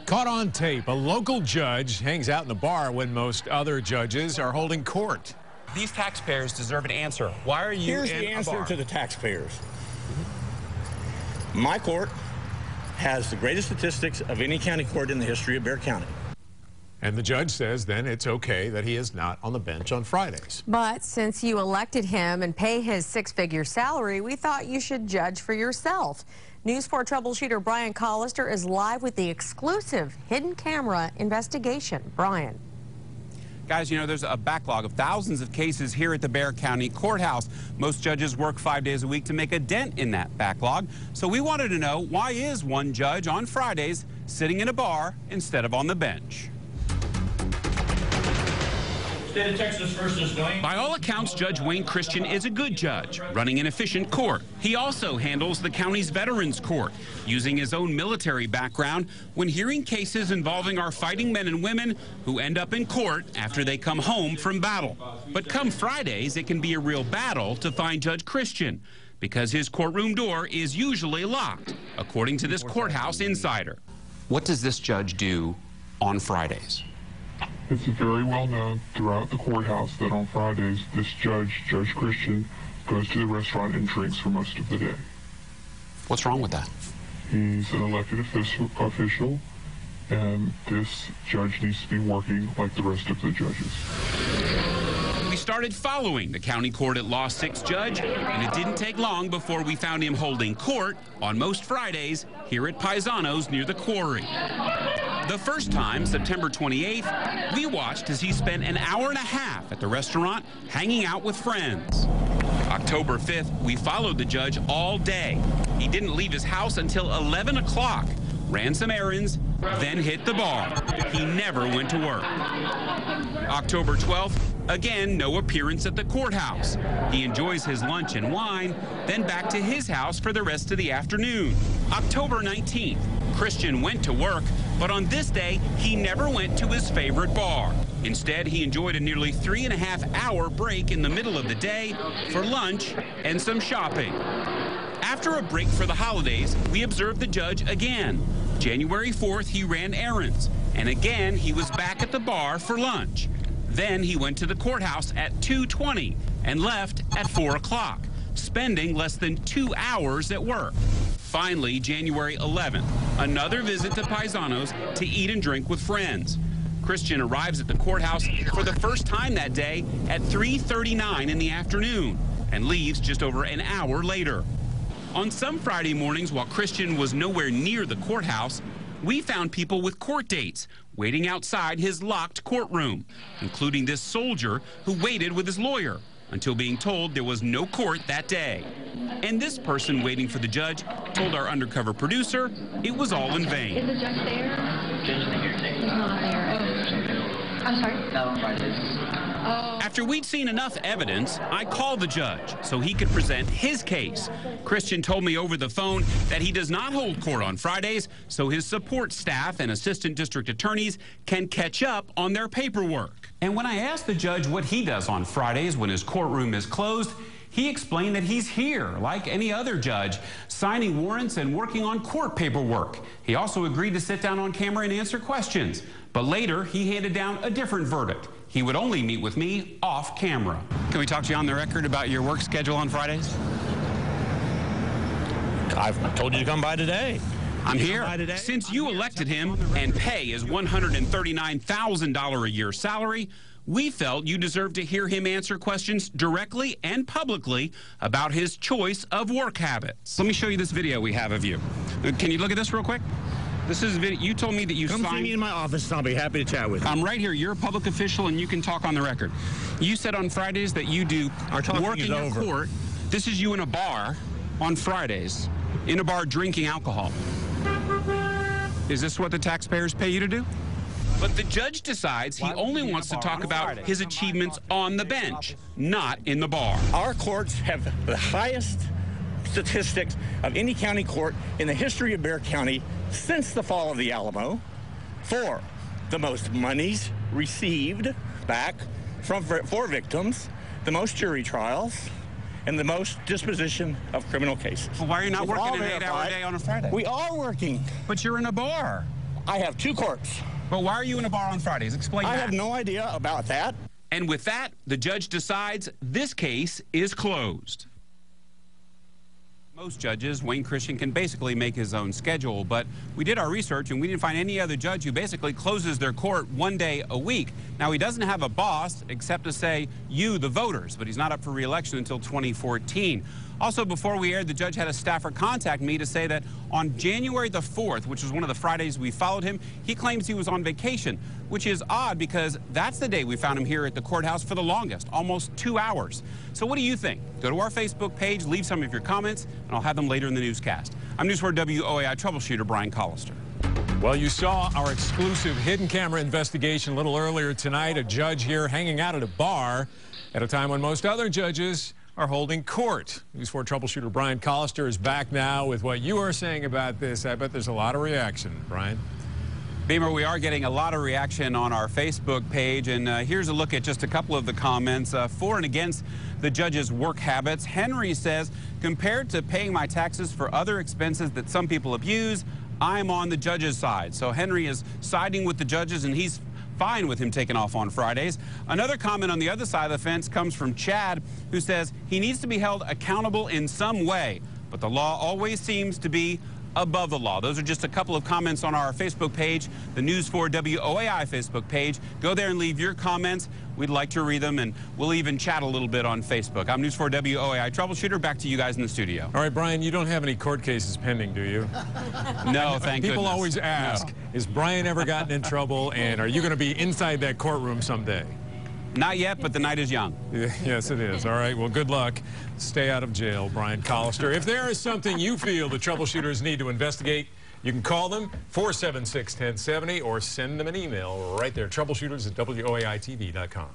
Caught on tape, a local judge hangs out in the bar when most other judges are holding court. These taxpayers deserve an answer. Why are you Here's in the a answer bar? to the taxpayers. My court has the greatest statistics of any county court in the history of Bexar County. And the judge says then it's okay that he is not on the bench on Fridays. But since you elected him and pay his six-figure salary, we thought you should judge for yourself. News 4 troubleshooter Brian Collister is live with the exclusive hidden camera investigation. Brian. Guys, you know, there's a backlog of thousands of cases here at the Bexar County Courthouse. Most judges work 5 days a week to make a dent in that backlog. So we wanted to know, why is one judge on Fridays sitting in a bar instead of on the bench? State of Texas versus Dwayne. By all accounts, Judge Wayne Christian is a good judge, running an efficient court. He also handles the county's Veterans Court, using his own military background when hearing cases involving our fighting men and women who end up in court after they come home from battle. But come Fridays, it can be a real battle to find Judge Christian, because his courtroom door is usually locked, according to this courthouse insider. What does this judge do on Fridays? It's very well known throughout the courthouse that on Fridays, this judge, Judge Christian, goes to the restaurant and drinks for most of the day. What's wrong with that? He's an elected official, and this judge needs to be working like the rest of the judges. We started following the county court at Law 6 judge, and it didn't take long before we found him holding court on most Fridays here at Paisanos near the quarry. The first time, September 28th, we watched as he spent an hour and a half at the restaurant hanging out with friends. October 5th, we followed the judge all day. He didn't leave his house until 11 o'clock, ran some errands, then hit the bar. He never went to work. October 12th, again, no appearance at the courthouse. He enjoys his lunch and wine, then back to his house for the rest of the afternoon. October 19th, Christian went to work, but on this day, he never went to his favorite bar. Instead, he enjoyed a nearly 3.5-hour break in the middle of the day for lunch and some shopping. After a break for the holidays, we observed the judge again. January 4th, he ran errands, and again, he was back at the bar for lunch. Then he went to the courthouse at 2:20 and left at 4 o'clock, spending less than 2 hours at work. Finally, January 11th, another visit to Paisanos to eat and drink with friends. Christian arrives at the courthouse for the first time that day at 3:39 in the afternoon and leaves just over an hour later. On some Friday mornings, while Christian was nowhere near the courthouse, we found people with court dates waiting outside his locked courtroom, including this soldier who waited with his lawyer until being told there was no court that day. And this person waiting for the judge told our undercover producer it was all in vain. Is the judge there? Judge isn't here today. He's not there. Oh. I'm sorry? Not on Fridays. Oh. After we'd seen enough evidence, I called the judge so he could present his case. Christian told me over the phone that he does not hold court on Fridays, so his support staff and assistant district attorneys can catch up on their paperwork. And when I asked the judge what he does on Fridays when his courtroom is closed, he explained that he's here, like any other judge, signing warrants and working on court paperwork. He also agreed to sit down on camera and answer questions. But later, he handed down a different verdict. He would only meet with me off camera. Can we talk to you on the record about your work schedule on Fridays? I've told you to come by today. I'm here. Since you elected him and pay his $139,000 a year salary, we felt you deserved to hear him answer questions directly and publicly about his choice of work habits. Let me show you this video we have of you. Can you look at this real quick? This is a video. You told me that you Come signed. see me in my office, and I'll be happy to chat with you. I'm right here. You're a public official, and you can talk on the record. You said on Fridays that you do work in your court. This is you in a bar on Fridays, in a bar drinking alcohol. Is this what the taxpayers pay you to do? But the judge decides he only wants to talk about his achievements on the bench, not in the bar. Our courts have the highest statistics of any county court in the history of Bexar County since the fall of the Alamo, for the most monies received back for victims, the most jury trials, and the most disposition of criminal cases. Well, why are you not It's working all an 8-hour verified. day on a Friday? We are working. But you're in a bar. I have 2 courts. But why are you in a bar on Fridays? Explain that. I have no idea about that. And with that, the judge decides this case is closed. Most judges, Wayne Christian can basically make his own schedule, but we did our research and we didn't find any other judge who basically closes their court 1 day a week. Now, he doesn't have a boss except to say you, the voters, but he's not up for re-election until 2014. Also, before we aired, the judge had a staffer contact me to say that on January the 4th, which was one of the Fridays we followed him, he claims he was on vacation, which is odd because that's the day we found him here at the courthouse for the longest, almost 2 hours. So what do you think? Go to our Facebook page, leave some of your comments, and I'll have them later in the newscast. I'm News 4 WOAI troubleshooter Brian Collister. Well, you saw our exclusive hidden camera investigation a little earlier tonight. A judge here hanging out at a bar at a time when most other judges are holding court. News 4 troubleshooter Brian Collister is back now with what you are saying about this. I bet there's a lot of reaction, Brian. Beamer, we are getting a lot of reaction on our Facebook page, and here's a look at just a couple of the comments. For and against the judge's work habits. Henry says, compared to paying my taxes for other expenses that some people abuse, I'm on the judge's side. So Henry is siding with the judges, and he's fine with him taking off on Fridays. Another comment on the other side of the fence comes from Chad, who says he needs to be held accountable in some way, but the law always seems to be above the law. Those are just a couple of comments on our Facebook page, the News 4 WOAI Facebook page. Go there and leave your comments. We'd like to read them, and we'll even chat a little bit on Facebook. I'm News 4 WOAI troubleshooter. Back to you guys in the studio. All right, Brian, you don't have any court cases pending, do you? No, thank People goodness. always ask, No. Is Brian ever gotten in trouble, and are you going to be inside that courtroom someday? Not yet, but the night is young. Yes, it is. All right, well, good luck. Stay out of jail, Brian Collister. If there is something you feel the troubleshooters need to investigate, you can call them, 476-1070, or send them an email right there, troubleshooters@woaitv.com.